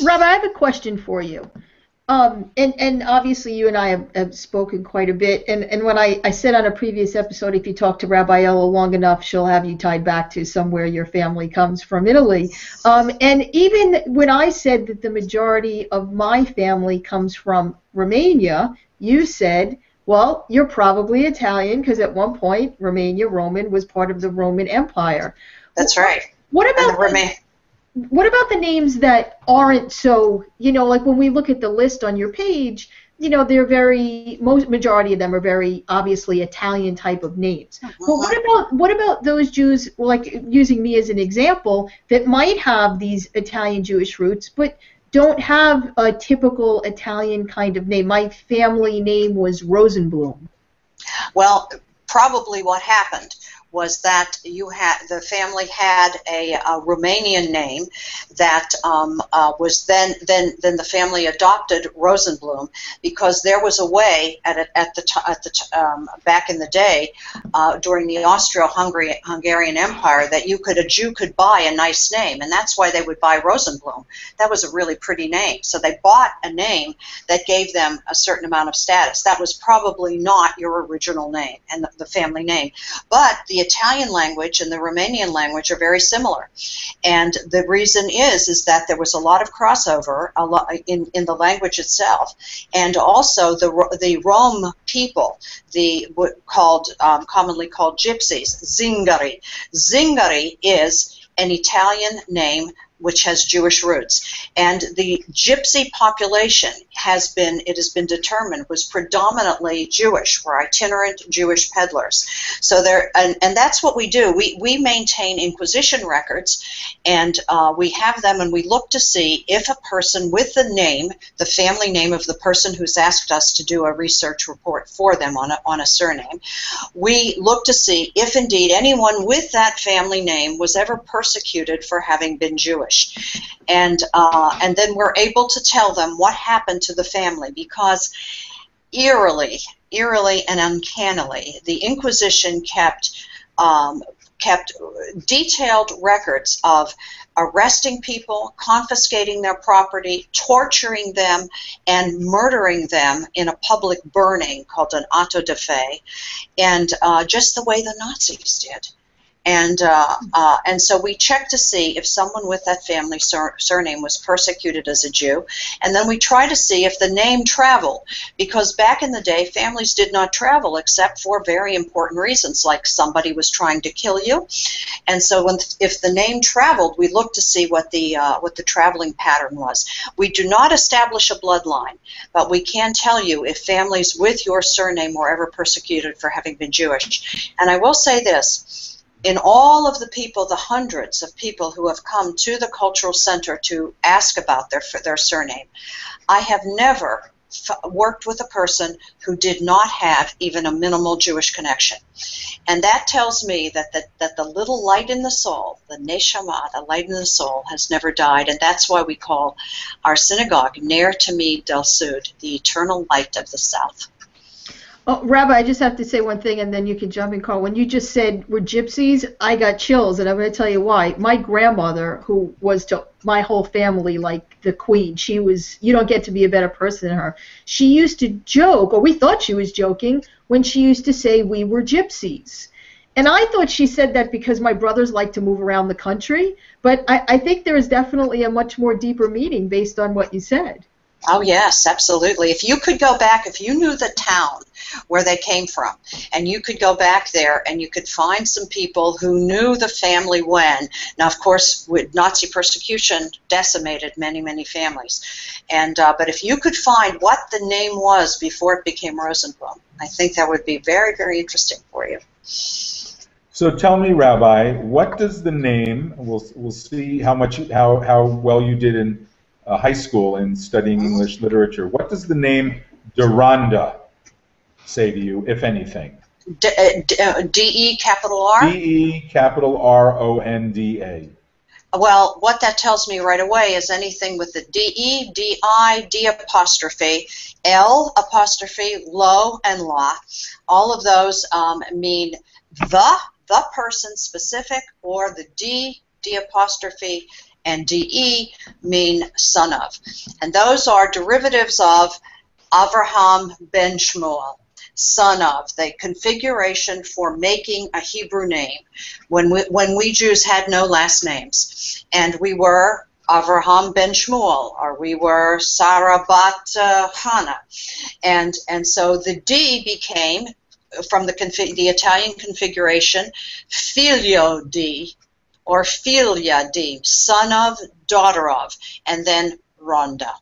Rabbi, I have a question for you. And obviously you and I have spoken quite a bit, and when I said on a previous episode, if you talk to Rabbi Aiello long enough, she'll have you tied back to somewhere your family comes from, Italy. And even when I said that the majority of my family comes from Romania, you said, well, you're probably Italian, because at one point Romania, Roman, was part of the Roman Empire. That's right. What about the names that aren't so, like when we look at the list on your page, they're majority of them are very obviously Italian type of names. But what about those Jews, like using me as an example, that might have these Italian Jewish roots, but don't have a typical Italian kind of name? My family name was Rosenbaum. Well, probably what happened was that the family had a Romanian name that was then the family adopted Rosenblum, because there was a way back in the day during the Austro-Hungarian Empire that a Jew could buy a nice name, and that's why they would buy Rosenblum. That was a really pretty name, so they bought a name that gave them a certain amount of status. That was probably not your original name and the family name, but the Italian language and the Romanian language are very similar, and the reason is that there was a lot of crossover in the language itself, and also the Rome people, commonly called Gypsies, Zingari. Zingari is an Italian name which has Jewish roots, and the Gypsy population has been determined was predominantly Jewish, were itinerant Jewish peddlers. So and that's what we do. We maintain Inquisition records, and we have them, and we look to see if a person with the family name of the person who's asked us to do a research report for them on a surname, we look to see if indeed anyone with that family name was ever persecuted for having been Jewish. And then we're able to tell them what happened to the family, because eerily and uncannily, the Inquisition kept detailed records of arresting people, confiscating their property, torturing them, and murdering them in a public burning called an auto de fe, and just the way the Nazis did. And so we check to see if someone with that family surname was persecuted as a Jew, and then we try to see if the name traveled, because back in the day, families did not travel except for very important reasons, like somebody was trying to kill you, and so if the name traveled, we look to see what the traveling pattern was. We do not establish a bloodline, but we can tell you if families with your surname were ever persecuted for having been Jewish. And I will say this. In all of the hundreds of people who have come to the Cultural Center to ask about their surname, I have never worked with a person who did not have even a minimal Jewish connection. And that tells me that the little light in the soul, the neshama, the light in the soul, has never died. And that's why we call our synagogue Ner Tamid del Sud, the eternal light of the South. Oh, Rabbi, I just have to say one thing, and then you can jump in, Carl. When you just said we're Gypsies, I got chills, and I'm going to tell you why. My grandmother, who was to my whole family like the queen, she was, you don't get to be a better person than her. She used to joke, or we thought she was joking, when she used to say we were Gypsies. And I thought she said that because my brothers like to move around the country, but I think there is definitely a much more deeper meaning based on what you said. Oh, yes, absolutely. If you could go back, if you knew the town where they came from, and you could go back there and you could find some people who knew the family when. Now, of course, with Nazi persecution decimated many, many families. And but if you could find what the name was before it became Rosenbaum, I think that would be very, very interesting for you. So tell me, Rabbi, what does the name, we'll see how well you did in high school in studying English literature. What does the name Deronda say to you, if anything? D-E capital R? D-E capital R-O-N-D-A. Well, what that tells me right away is anything with the D-E, D-I, D apostrophe, L apostrophe, lo, and la. All of those mean the person specific, or the D apostrophe, and DE mean son of. And those are derivatives of Avraham ben Shmuel, son of, the configuration for making a Hebrew name when we Jews had no last names. And we were Avraham ben Shmuel, or we were Sarah bat Hannah. And so the D became, from the Italian configuration, Figlio di, or Figlia di, son of, daughter of, and then Ronda.